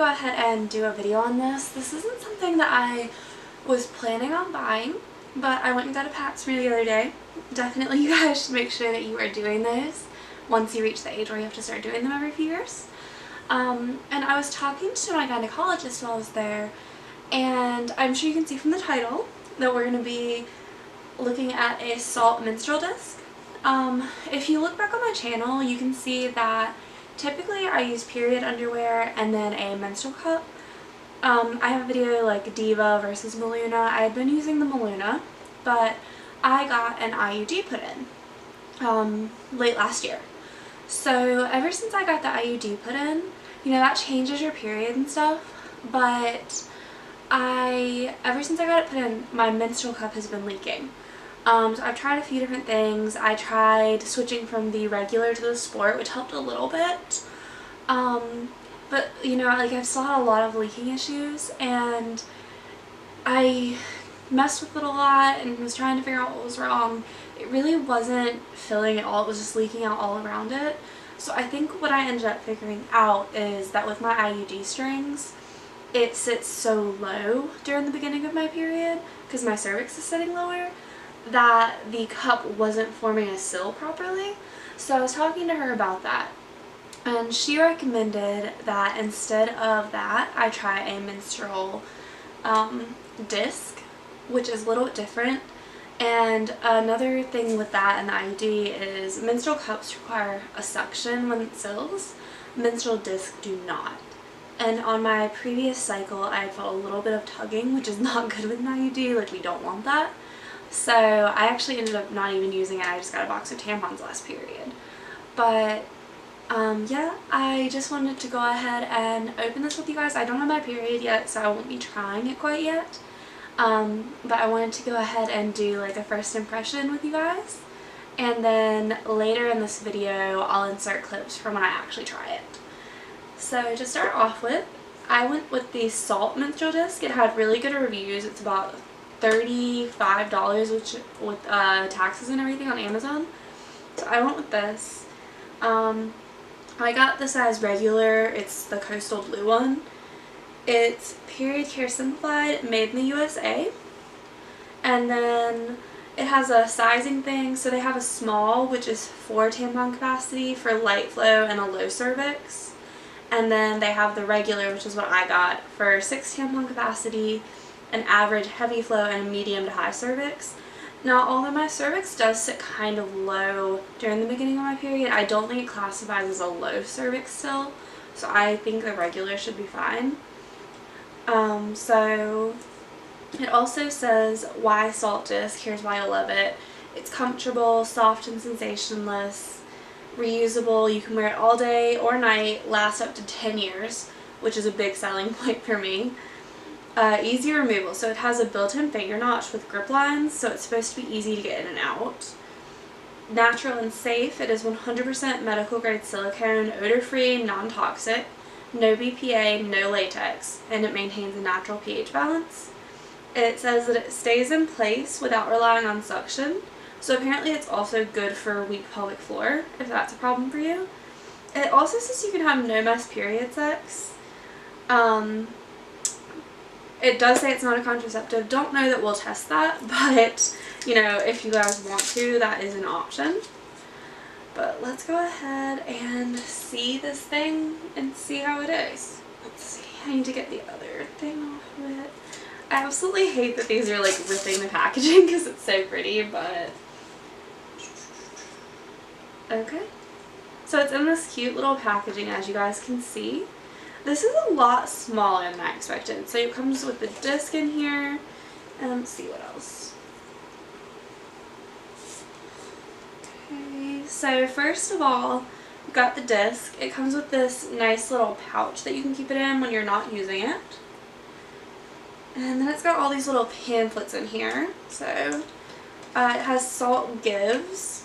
go ahead and do a video on this. This isn't something that I was planning on buying, but I went and got a pap smear the other day. Definitely you guys should make sure that you are doing those once you reach the age where you have to start doing them every few years. And I was talking to my gynecologist while I was there, and I'm sure you can see from the title that we're going to be looking at a salt menstrual disc. If you look back on my channel, you can see that typically I use period underwear and then a menstrual cup. I have a video like Diva versus Maluna. I had been using the Maluna, but I got an IUD put in late last year. So ever since I got the IUD put in, you know, that changes your period and stuff, but ever since I got it put in, my menstrual cup has been leaking. So I've tried a few different things. I tried switching from the regular to the sport, which helped a little bit. But you know, like, I've still had a lot of leaking issues, and I messed with it a lot and was trying to figure out what was wrong. It really wasn't filling at all. It was just leaking out all around it. So I think what I ended up figuring out is that with my IUD strings, it sits so low during the beginning of my period because my cervix is sitting lower, that the cup wasn't forming a seal properly. So I was talking to her about that, and she recommended that instead of that I try a menstrual disc, which is a little bit different. And another thing with that and the IUD is menstrual cups require a suction when it seals. Menstrual discs do not. And on my previous cycle I felt a little bit of tugging, which is not good with an IUD. Like, we don't want that. So I actually ended up not even using it. I just got a box of tampons last period. But yeah, I just wanted to go ahead and open this with you guys. I don't have my period yet, so I won't be trying it quite yet. But I wanted to go ahead and do like a first impression with you guys. And then later in this video, I'll insert clips from when I actually try it. So to start off with, I went with the Salt menstrual disc. It had really good reviews. It's about $35, which with taxes and everything, on Amazon. So I went with this. I got the size regular. It's the Coastal Blue one. It's Period Care Simplified, made in the USA. And then it has a sizing thing. So they have a small, which is 4 tampon capacity for light flow and a low cervix. And then they have the regular, which is what I got, for 6 tampon capacity, an average heavy flow, and a medium to high cervix. Now, although my cervix does sit kind of low during the beginning of my period, I don't think it classifies as a low cervix still, so I think the regular should be fine. So it also says why salt disc. Here's why I love it. It's comfortable, soft and sensationless, reusable. You can wear it all day or night, lasts up to 10 years, which is a big selling point for me. Easy removal, so it has a built-in finger notch with grip lines, so it's supposed to be easy to get in and out. Natural and safe. It is 100% medical grade silicone, odor-free, non-toxic, no BPA, no latex, and it maintains a natural pH balance. It says that it stays in place without relying on suction, so apparently it's also good for weak pelvic floor, if that's a problem for you. It also says you can have no mess period sex. It does say it's not a contraceptive. Don't know that we'll test that, but you know, if you guys want to, that is an option. But let's go ahead and see this thing and see how it is. Let's see. I need to get the other thing off of it. I absolutely hate that these are like ripping the packaging because it's so pretty, but okay. So it's in this cute little packaging, as you guys can see. This is a lot smaller than I expected. So it comes with the disc in here, and let's see what else. Okay, so first of all, we've got the disc. It comes with this nice little pouch that you can keep it in when you're not using it. And then it's got all these little pamphlets in here. So it has Salt Gives.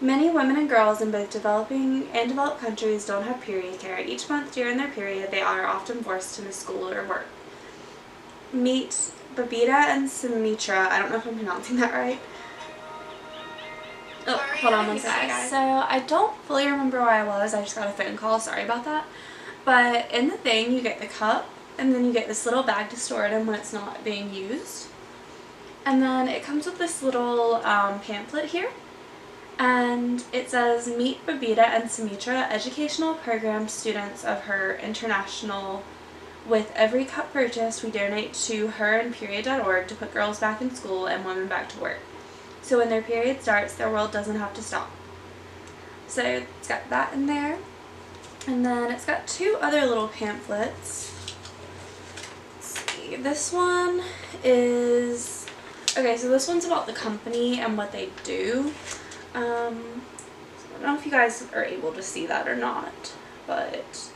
Many women and girls in both developing and developed countries don't have period care. Each month during their period, they are often forced to miss school or work. Meet Babita and Sumitra. I don't know if I'm pronouncing that right. Oh, hold on one second. So I don't fully remember where I was. I just got a phone call. Sorry about that. But in the thing, you get the cup, and then you get this little bag to store it in when it's not being used. And then it comes with this little pamphlet here. And it says, "Meet Babita and Sumitra, educational program students of her international. With every cup purchased, we donate to herandperiod.org to put girls back in school and women back to work. So when their period starts, their world doesn't have to stop." So it's got that in there. And then it's got two other little pamphlets. Let's see. This one is... Okay, so this one's about the company and what they do. So I don't know if you guys are able to see that or not, but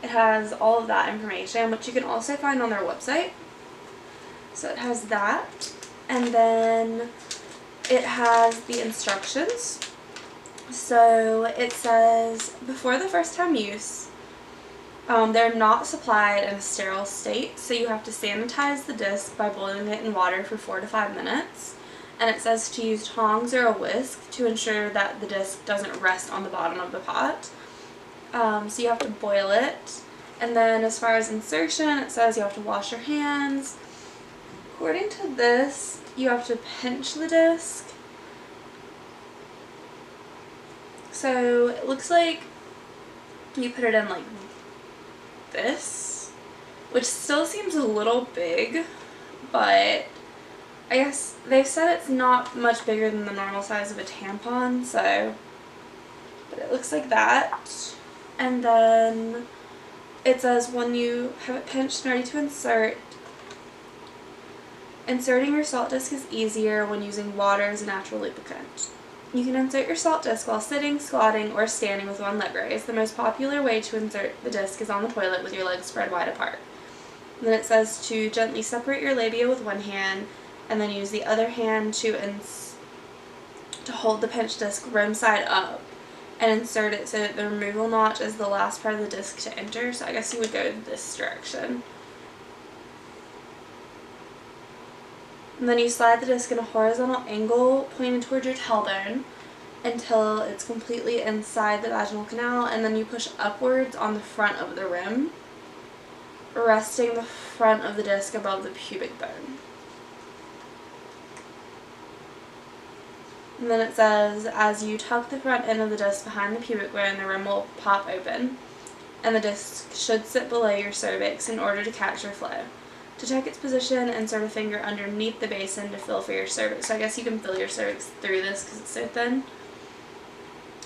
it has all of that information, which you can also find on their website. So it has that, and then it has the instructions. So it says, before the first time use, they're not supplied in a sterile state, so you have to sanitize the disc by boiling it in water for 4 to 5 minutes. And it says to use tongs or a whisk to ensure that the disc doesn't rest on the bottom of the pot. So you have to boil it. And then as far as insertion, it says you have to wash your hands. According to this, you have to pinch the disc. So it looks like you put it in like this, which still seems a little big, but I guess they've said it's not much bigger than the normal size of a tampon, so, but it looks like that. And then it says when you have it pinched and ready to insert, inserting your salt disc is easier when using water as a natural lubricant. You can insert your salt disc while sitting, squatting, or standing with one leg raised. The most popular way to insert the disc is on the toilet with your legs spread wide apart. And then it says to gently separate your labia with one hand, and then use the other hand to hold the pinched disc rim side up and insert it so that the removal notch is the last part of the disc to enter. So I guess you would go this direction. And then you slide the disc in a horizontal angle pointed towards your tailbone until it's completely inside the vaginal canal, and then you push upwards on the front of the rim, resting the front of the disc above the pubic bone. And then it says, as you tuck the front end of the disc behind the pubic bone, the rim will pop open, and the disc should sit below your cervix in order to catch your flow. To check its position, insert a finger underneath the basin to feel for your cervix. So I guess you can feel your cervix through this because it's so thin.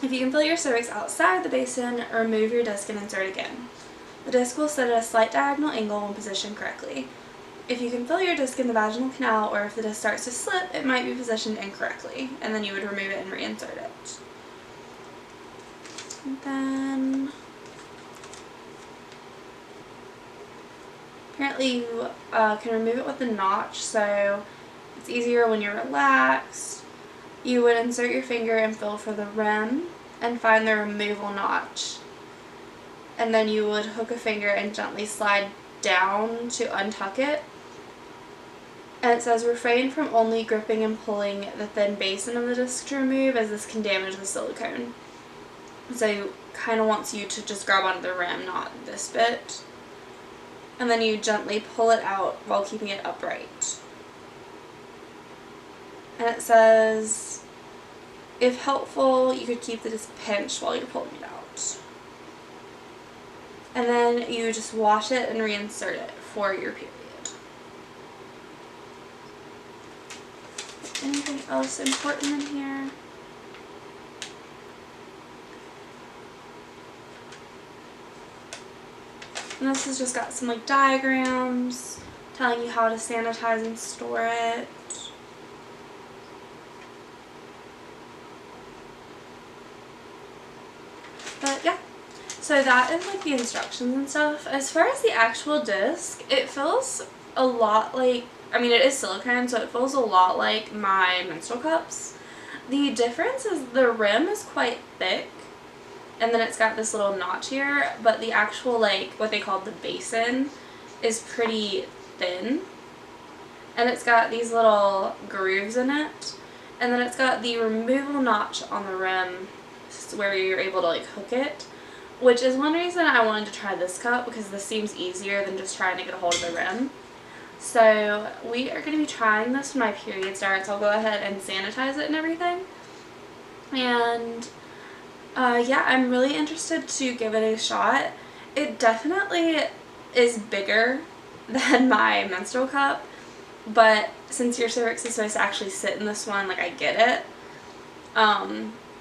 If you can feel your cervix outside the basin, remove your disc and insert again. The disc will sit at a slight diagonal angle when positioned correctly. If you can feel your disc in the vaginal canal, or if the disc starts to slip, it might be positioned incorrectly, and then you would remove it and reinsert it. And then apparently you can remove it with a notch, so it's easier when you're relaxed. You would insert your finger and feel for the rim and find the removal notch. And then you would hook a finger and gently slide down to untuck it. And it says refrain from only gripping and pulling the thin basin of the disc to remove, as this can damage the silicone. So it kind of wants you to just grab onto the rim, not this bit. And then you gently pull it out while keeping it upright. And it says, if helpful, you could keep the disc pinched while you're pulling it out. And then you just wash it and reinsert it for your period. Anything else important in here? And this has just got some like diagrams telling you how to sanitize and store it. But yeah, so that is like the instructions and stuff. As far as the actual disc, it feels a lot like, I mean it is silicone, so it feels a lot like my menstrual cups. The difference is the rim is quite thick, and then it's got this little notch here, but the actual like what they call the basin is pretty thin, and it's got these little grooves in it, And then it's got the removable notch on the rim where you're able to like hook it, which is one reason I wanted to try this cup, because this seems easier than just trying to get a hold of the rim. So we are going to be trying this when my period starts. I'll go ahead and sanitize it and everything. And yeah, I'm really interested to give it a shot. It definitely is bigger than my menstrual cup, but since your cervix is supposed to actually sit in this one, like, I get it.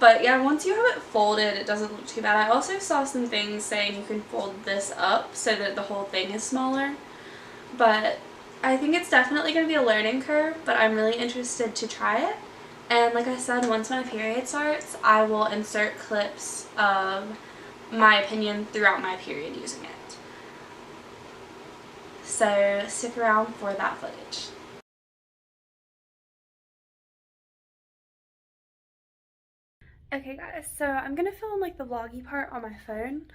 But yeah, once you have it folded, it doesn't look too bad. I also saw some things saying you can fold this up so that the whole thing is smaller, but I think it's definitely going to be a learning curve, but I'm really interested to try it. And like I said, once my period starts, I will insert clips of my opinion throughout my period using it. So stick around for that footage. Okay guys, so I'm gonna film like the vloggy part on my phone.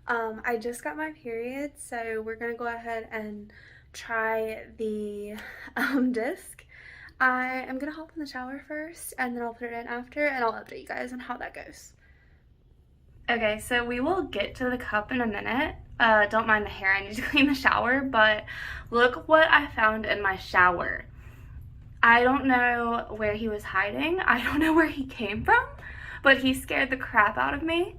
I just got my period, so we're gonna go ahead and try the disc. I am gonna hop in the shower first, and then I'll put it in after, and I'll update you guys on how that goes. Okay, so we will get to the cup in a minute. Don't mind the hair, I need to clean the shower, but look what I found in my shower. I don't know where he was hiding. I don't know where he came from, but he scared the crap out of me.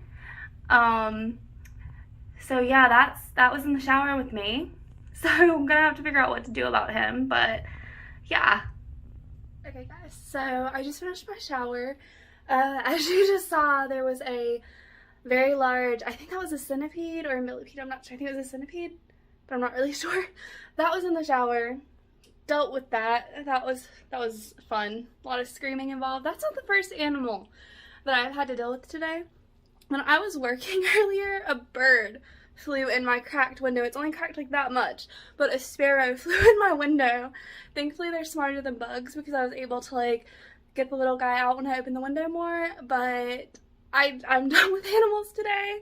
So yeah, that was in the shower with me. So I'm gonna have to figure out what to do about him, but yeah. Okay guys, so I just finished my shower. As you just saw, there was a very large, I think that was a centipede or a millipede, I'm not sure. I think it was a centipede, but I'm not really sure. That was in the shower. Dealt with that. That was fun. A lot of screaming involved. That's not the first animal that I've had to deal with today. When I was working earlier, a bird flew in my cracked window. It's only cracked like that much, but a sparrow flew in my window. Thankfully they're smarter than bugs, because I was able to like get the little guy out when I opened the window more, but I'm done with animals today,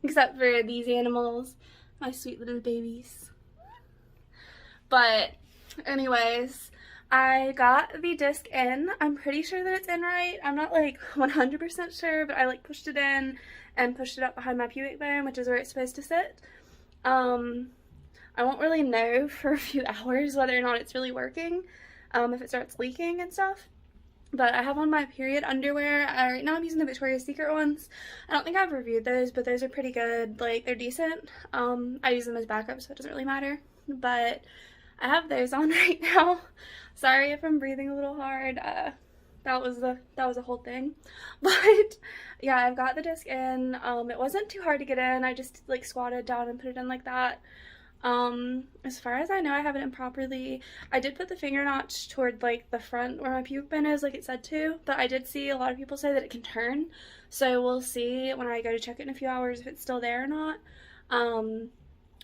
except for these animals, my sweet little babies. But anyways, I got the disc in. I'm pretty sure that it's in right. I'm not like 100% sure, but I like pushed it in and pushed it up behind my pubic bone, which is where it's supposed to sit. I won't really know for a few hours whether or not it's really working, if it starts leaking and stuff. But I have on my period underwear. Right now I'm using the Victoria's Secret ones. I don't think I've reviewed those, but those are pretty good. Like, they're decent. I use them as backup, so it doesn't really matter. But I have those on right now. Sorry if I'm breathing a little hard. That was a whole thing. But yeah, I've got the disc in. It wasn't too hard to get in. I just like squatted down and put it in like that. As far as I know, I have it in properly. I did put the finger notch toward like the front where my pubic bone is, like it said to, but I did see a lot of people say that it can turn, so we'll see when I go to check it in a few hours if it's still there or not.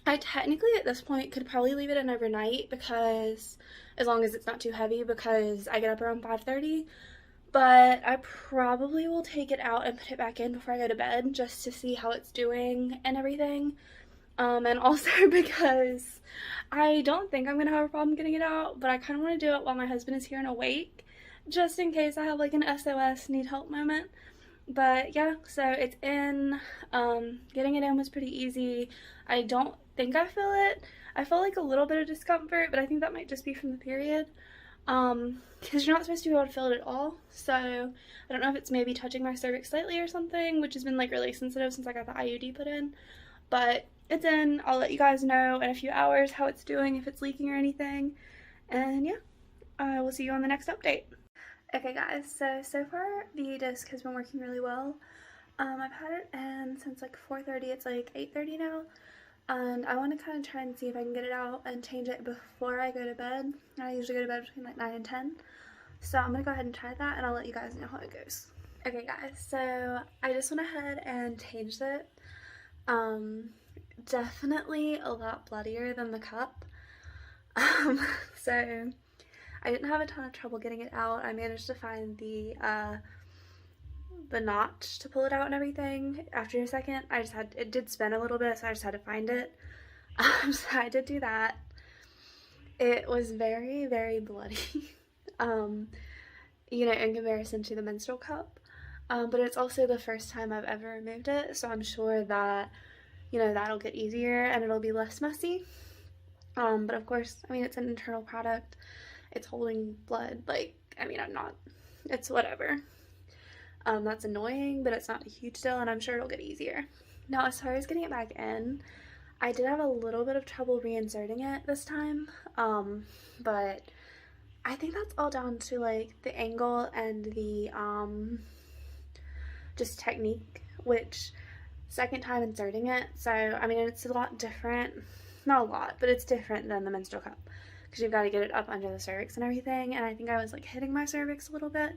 I technically at this point could probably leave it in overnight, because as long as it's not too heavy, because I get up around 5:30, but I probably will take it out and put it back in before I go to bed, just to see how it's doing and everything. And also because I don't think I'm gonna have a problem getting it out, but I kind of want to do it while my husband is here and awake, just in case I have like an SOS need help moment. But yeah, so it's in. Getting it in was pretty easy. I don't think I feel it. I feel like a little bit of discomfort, but I think that might just be from the period, because you're not supposed to be able to feel it at all. So I don't know if it's maybe touching my cervix slightly or something, which has been like really sensitive since I got the IUD put in. But it's in. I'll let you guys know in a few hours how it's doing, if it's leaking or anything. And yeah, I will see you on the next update. Okay guys, so far the disc has been working really well. I've had it in since like 4:30. It's like 8:30 now, and I want to kind of try and see if I can get it out and change it before I go to bed. I usually go to bed between like 9 and 10, so I'm gonna go ahead and try that, and I'll let you guys know how it goes. Okay guys, so I just went ahead and changed it. Definitely a lot bloodier than the cup. So I didn't have a ton of trouble getting it out. I managed to find the notch to pull it out and everything. After a second, it did spin a little bit, so I just had to find it. So I did do that. It was very, very bloody. you know, in comparison to the menstrual cup. But it's also the first time I've ever removed it, so I'm sure that, you know, that'll get easier and it'll be less messy. But of course, I mean, it's an internal product. It's holding blood. Like, I mean, it's whatever. That's annoying, but it's not a huge deal, and I'm sure it'll get easier. Now, as far as getting it back in, I did have a little bit of trouble reinserting it this time, but I think that's all down to like the angle and the just technique, which second time inserting it, so I mean it's a lot different, not a lot, but it's different than the menstrual cup because you've got to get it up under the cervix and everything, and I think I was like hitting my cervix a little bit,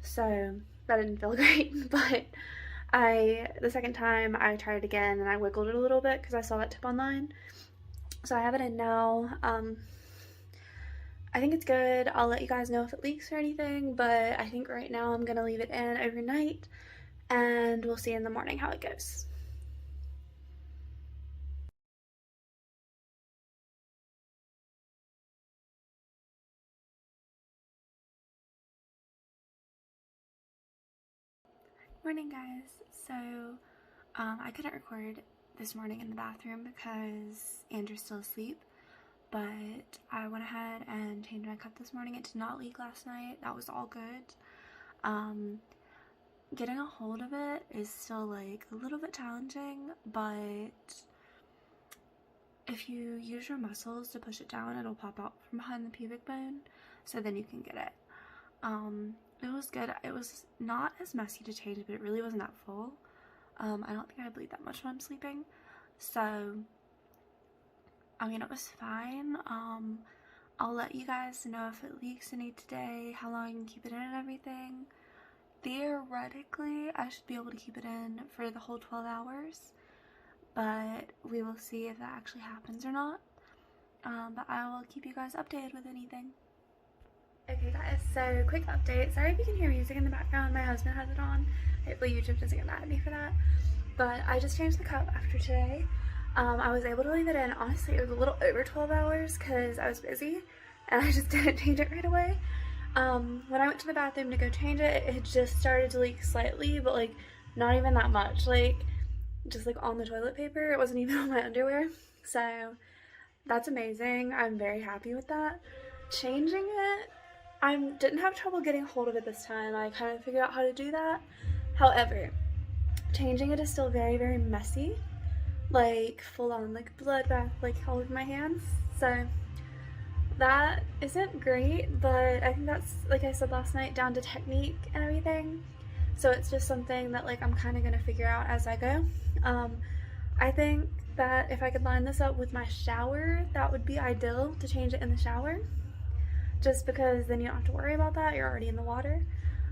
so that didn't feel great. But the second time I tried it again and I wiggled it a little bit because I saw that tip online, so I have it in now. I think it's good. I'll let you guys know if it leaks or anything, but I think right now I'm gonna leave it in overnight and we'll see in the morning how it goes. Morning, guys. So I couldn't record this morning in the bathroom because Andrew's still asleep, but I went ahead and changed my cup this morning. It did not leak last night. That was all good. Getting a hold of it is still like a little bit challenging, but if you use your muscles to push it down, it'll pop out from behind the pubic bone, so then you can get it. It was good. It was not as messy to change, but it really wasn't that full. I don't think I bleed that much when I'm sleeping, so I mean it was fine. I'll let you guys know if it leaks any today, how long I can keep it in and everything. Theoretically, I should be able to keep it in for the whole 12 hours, but we will see if that actually happens or not. But I will keep you guys updated with anything. Okay guys, so quick update. Sorry if you can hear music in the background. My husband has it on. Hopefully YouTube doesn't get mad at me for that. But I just changed the cup after today. I was able to leave it in. Honestly, it was a little over 12 hours because I was busy and I just didn't change it right away. When I went to the bathroom to go change it, it had just started to leak slightly, but like not even that much. Like just like on the toilet paper. It wasn't even on my underwear. So that's amazing. I'm very happy with that. Changing it, I didn't have trouble getting a hold of it this time. I kind of figured out how to do that. However, changing it is still very, very messy. Like full on like blood bath like all over my hands. So that isn't great, but I think that's, like I said last night, down to technique and everything. So it's just something that like I'm kind of gonna figure out as I go. I think that if I could line this up with my shower, that would be ideal to change it in the shower, just because then you don't have to worry about that. You're already in the water.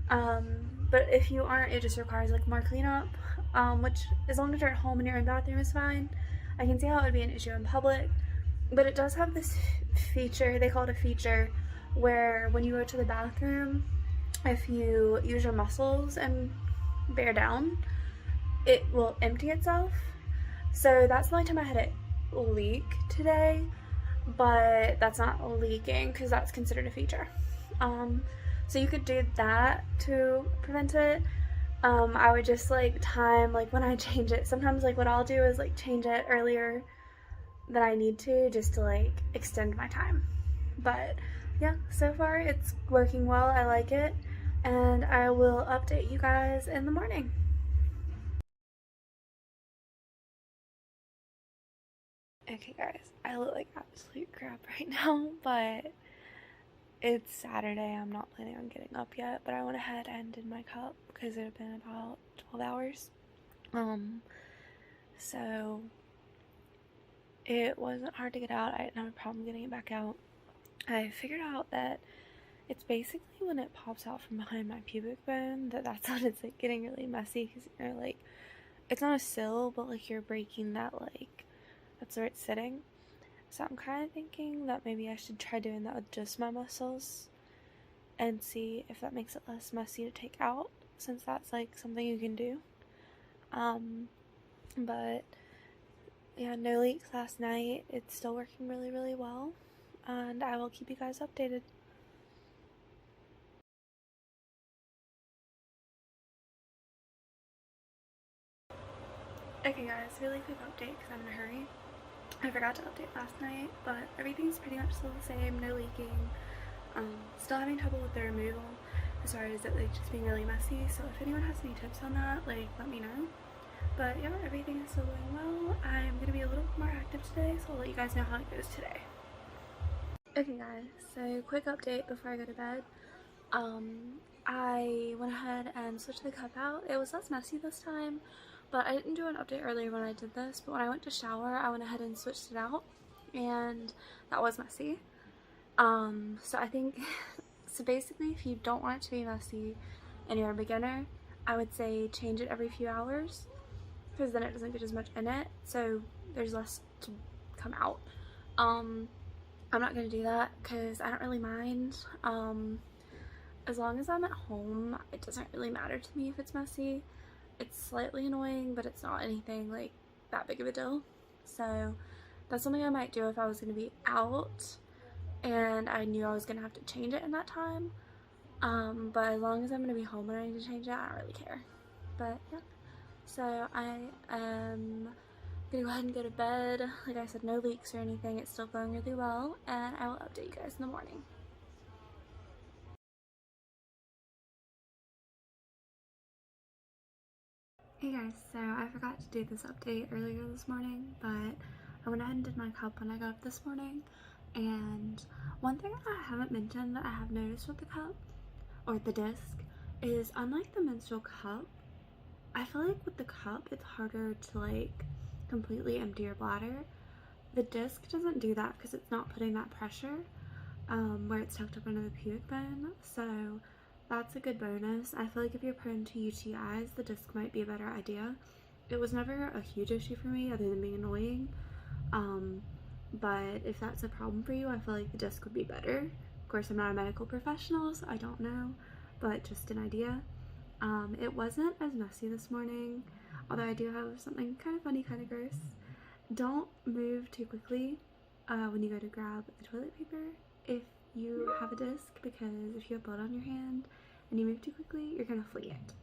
But if you aren't, it just requires like more cleanup, which as long as you're at home and your own bathroom is fine. I can see how it would be an issue in public, but it does have this feature, they call it a feature, where when you go to the bathroom, if you use your muscles and bear down, it will empty itself. So that's the only time I had it leak today, but that's not leaking because that's considered a feature. So you could do that to prevent it. I would just like time, like when I change it, sometimes like what I'll do is like change it earlier than I need to just to like extend my time. But yeah, so far it's working well. I like it, and I will update you guys in the morning. Okay guys, I look like absolute crap right now, but it's Saturday. I'm not planning on getting up yet, but I went ahead and did my cup because it had been about 12 hours. So it wasn't hard to get out. I didn't have a problem getting it back out. I figured out that it's basically when it pops out from behind my pubic bone that's when it's like getting really messy, because you're like, it's not a sill, but like you're breaking that, like that's where it's sitting. So I'm kind of thinking that maybe I should try doing that with just my muscles and see if that makes it less messy to take out, since that's like something you can do. But yeah, no leaks last night. It's still working really, really well, and I will keep you guys updated. Okay guys, really quick update because I'm in a hurry. I forgot to update last night, but everything's pretty much still the same, no leaking. Still having trouble with the removal as far as it like just being really messy, so if anyone has any tips on that, like let me know. But yeah, everything is still going well. I'm going to be a little more active today, so I'll let you guys know how it goes today. Okay guys, so quick update before I go to bed. I went ahead and switched the cup out. It was less messy this time, but I didn't do an update earlier when I did this, but when I went to shower, I went ahead and switched it out, and that was messy. So I think, so basically if you don't want it to be messy and you're a beginner, I would say change it every few hours, because then it doesn't get as much in it, so there's less to come out. I'm not going to do that because I don't really mind. As long as I'm at home, it doesn't really matter to me if it's messy. It's slightly annoying, but it's not anything like that big of a deal. So that's something I might do if I was going to be out and I knew I was going to have to change it in that time. But as long as I'm going to be home and I need to change it, I don't really care. But yeah, so I am gonna go ahead and go to bed. Like I said, no leaks or anything. It's still going really well, and I will update you guys in the morning. Hey guys, so I forgot to do this update earlier this morning, but I went ahead and did my cup when I got up this morning. And one thing I haven't mentioned that I have noticed with the cup, or the disc, is unlike the menstrual cup, I feel like with the cup it's harder to like completely empty your bladder. The disc doesn't do that because it's not putting that pressure where it's tucked up under the pubic bone, so that's a good bonus. I feel like if you're prone to UTIs, the disc might be a better idea. It was never a huge issue for me other than being annoying, but if that's a problem for you, I feel like the disc would be better. Of course, I'm not a medical professional, so I don't know, but just an idea. It wasn't as messy this morning, although I do have something kind of funny, kind of gross. Don't move too quickly when you go to grab the toilet paper if you have a disc, because if you have blood on your hand and you move too quickly, you're gonna flee it.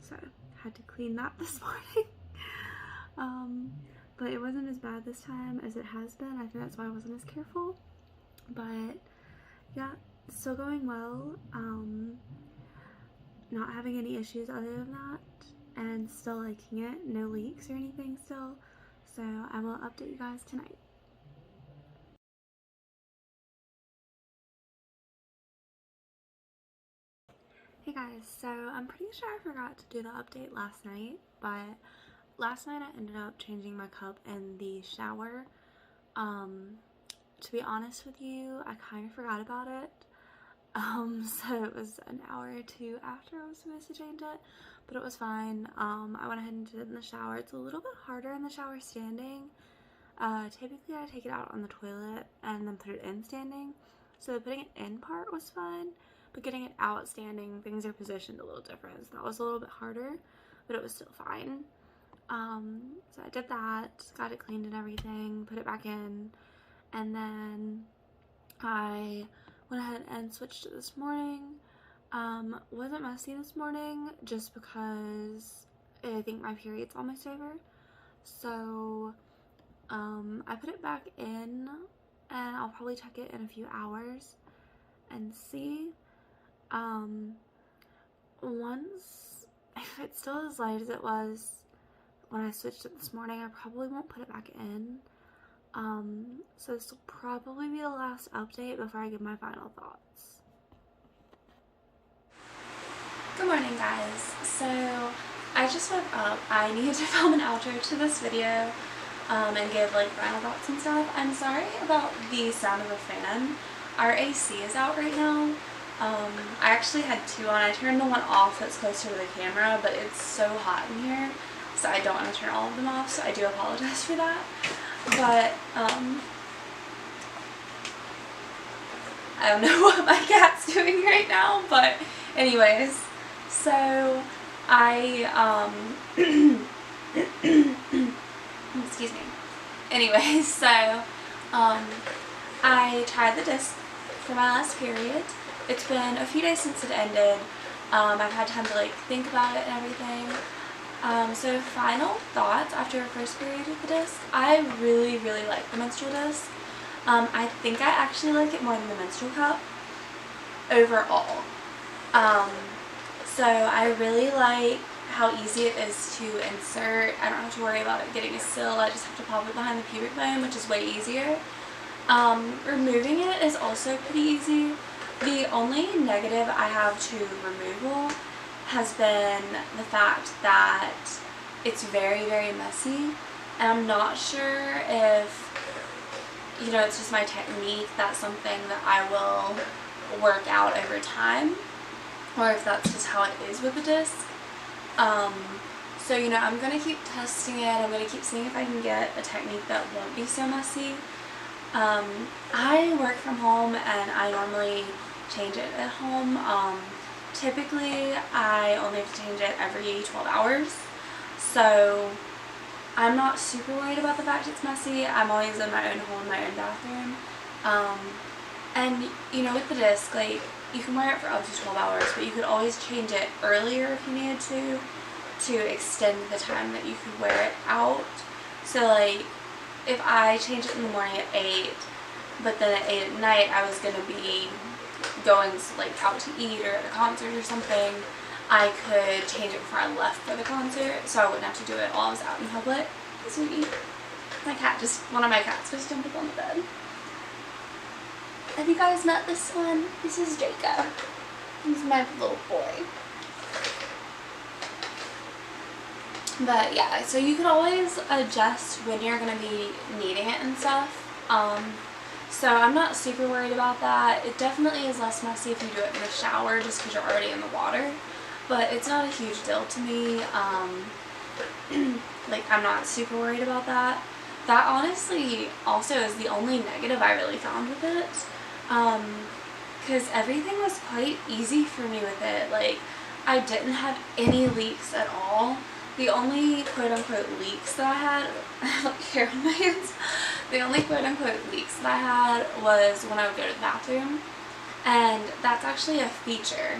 So had to clean that this morning. But it wasn't as bad this time as it has been. I think that's why I wasn't as careful. But yeah, still going well. Not having any issues other than that, and still liking it. No leaks or anything still. So I will update you guys tonight. Hey guys, so I'm pretty sure I forgot to do the update last night, but last night I ended up changing my cup in the shower. To be honest with you, I kind of forgot about it. So it was an hour or two after I was supposed to change it, but it was fine. I went ahead and did it in the shower. It's a little bit harder in the shower standing. Typically I take it out on the toilet and then put it in standing, so the putting it in part was fine, but getting it out standing, things are positioned a little different, so that was a little bit harder, but it was still fine. So I did that, got it cleaned and everything, put it back in, and then I went ahead and switched it this morning. Wasn't messy this morning just because I think my period's almost over, so I put it back in, and I'll probably check it in a few hours and see. Once, if it's still as light as it was when I switched it this morning, I probably won't put it back in. So this will probably be the last update before I give my final thoughts. Good morning guys. So I just woke up. I needed to film an outro to this video and give like final thoughts and stuff. I'm sorry about the sound of a fan. Our AC is out right now. I actually had two on. I turned the one off that's closer to the camera, but it's so hot in here, so I don't want to turn all of them off, so I do apologize for that. But I don't know what my cat's doing right now, but anyways, so I excuse me. Anyways, so I tried the disc for my last period. It's been a few days since it ended. I've had time to like think about it and everything. So final thoughts after a first period with the disc. I really like the menstrual disc. I think I actually like it more than the menstrual cup overall. So I really like how easy it is to insert. I don't have to worry about it getting a seal. I just have to pop it behind the pubic bone, which is way easier. Removing it is also pretty easy. The only negative I have to removal has been the fact that it's very messy, and I'm not sure if, you know, it's just my technique, that's something that I will work out over time, or if that's just how it is with the disc. So, you know, I'm going to keep testing it. I'm going to keep seeing if I can get a technique that won't be so messy. I work from home and I normally change it at home. Typically I only have to change it every 12 hours. So I'm not super worried about the fact it's messy. I'm always in my own home, my own bathroom. And you know, with the disc, like, you can wear it for up to 12 hours, but you could always change it earlier if you needed to extend the time that you could wear it out. So like, if I change it in the morning at 8, but then at 8 at night I was going to be going like out to eat or at a concert or something, I could change it before I left for the concert, so I wouldn't have to do it while I was out in public. Sweetie. One of my cats just jumped up on the bed. Have you guys met this one? This is Jacob. He's my little boy. But yeah, so you can always adjust when you're going to be needing it and stuff. So I'm not super worried about that. It definitely is less messy if you do it in the shower just because you're already in the water. But it's not a huge deal to me. Like, I'm not super worried about that. That honestly also is the only negative I really found with it. Because everything was quite easy for me with it. Like, I didn't have any leaks at all. The only quote-unquote leaks that I had, I have like hair on my hands. The only quote-unquote leaks that I had was when I would go to the bathroom. And that's actually a feature.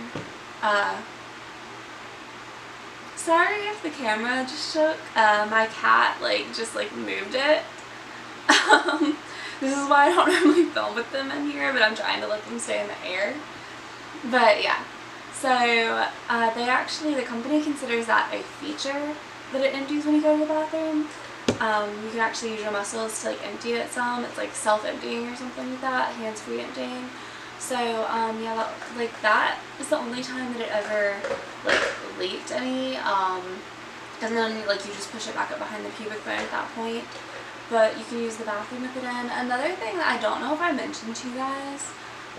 Sorry if the camera just shook. My cat just moved it. This is why I don't normally film with them in here, but I'm trying to let them stay in the air. But yeah. So, the company considers that a feature that it empties when you go to the bathroom. You can actually use your muscles to empty it some. It's like self-emptying or something like that, hands-free emptying. So, yeah, that was the only time that it ever, leaked any. And then, you just push it back up behind the pubic bone at that point. But you can use the bathroom with it in. Another thing that I don't know if I mentioned to you guys,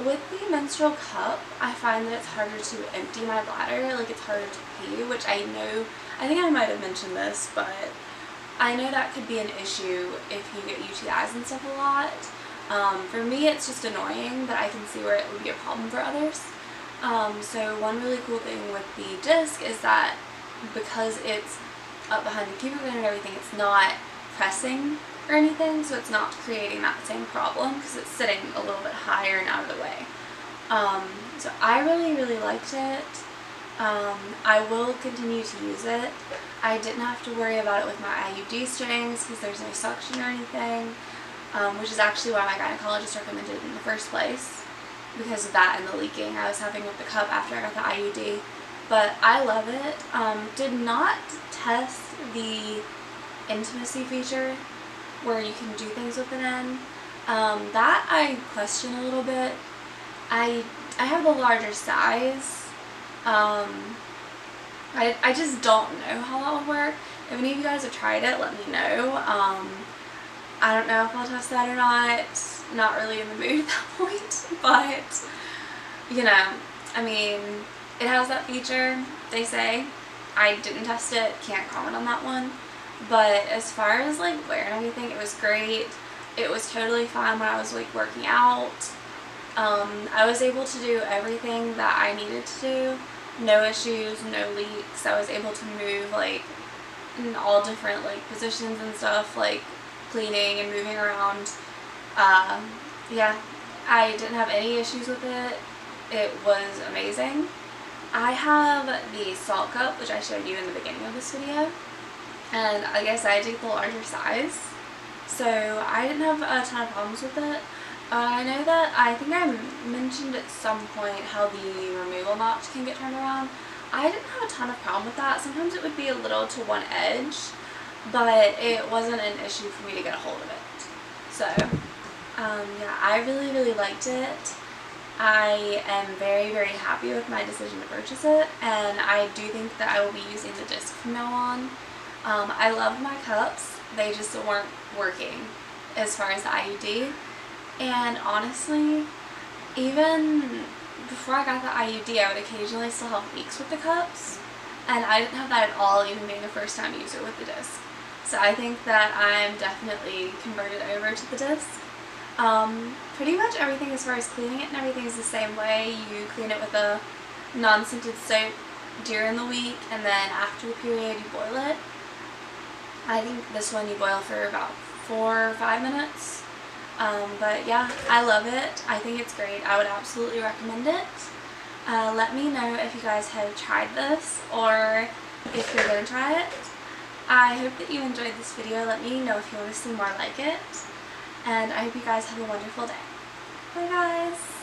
with the menstrual cup, I find that it's harder to empty my bladder, it's harder to pee, which I think I might have mentioned this, but I know that could be an issue if you get UTIs and stuff a lot. For me, it's just annoying, but I can see where it would be a problem for others. So one really cool thing with the disc is that because it's up behind the pubic bone and everything, it's not pressing or anything, so it's not creating that same problem because it's sitting a little bit higher and out of the way. So I really liked it. I will continue to use it. I didn't have to worry about it with my IUD strings because there's no suction or anything, which is actually why my gynecologist recommended it in the first place, because of that and the leaking I was having with the cup after I got the IUD. But I love it. Did not test the intimacy feature where you can do things with it in. That I question a little bit. I have the larger size. I just don't know how that would work. If any of you guys have tried it, let me know. I don't know if I'll test that or not. Not really in the mood at that point, but you know, I mean, it has that feature, they say. I didn't test it, can't comment on that one. But as far as wearing anything, it was great. It was totally fine when I was working out. I was able to do everything that I needed to do. No issues, no leaks. I was able to move in all different positions and stuff, cleaning and moving around. Yeah, I didn't have any issues with it. It was amazing. I have the salt cup, which I showed you in the beginning of this video, and I guess I did the larger size, so I didn't have a ton of problems with it. I know that I think I mentioned at some point how the removal notch can get turned around. I didn't have a ton of problem with that. Sometimes it would be a little to one edge, but it wasn't an issue for me to get a hold of it. So yeah, I really liked it. I am very happy with my decision to purchase it, and I do think that I will be using the disc from now on. I love my cups. They just weren't working as far as the IUD, and honestly, even before I got the IUD, I would occasionally still have leaks with the cups, and I didn't have that at all, even being a first time user with the disc. So I think that I'm definitely converted over to the disc. Pretty much everything as far as cleaning it and everything is the same way. You clean it with a non-scented soap during the week, and then after the period you boil it. I think this one you boil for about 4 or 5 minutes. But yeah, I love it. I think it's great. I would absolutely recommend it. Let me know if you guys have tried this or if you're going to try it. I hope that you enjoyed this video. Let me know if you want to see more like it. And I hope you guys have a wonderful day. Bye guys!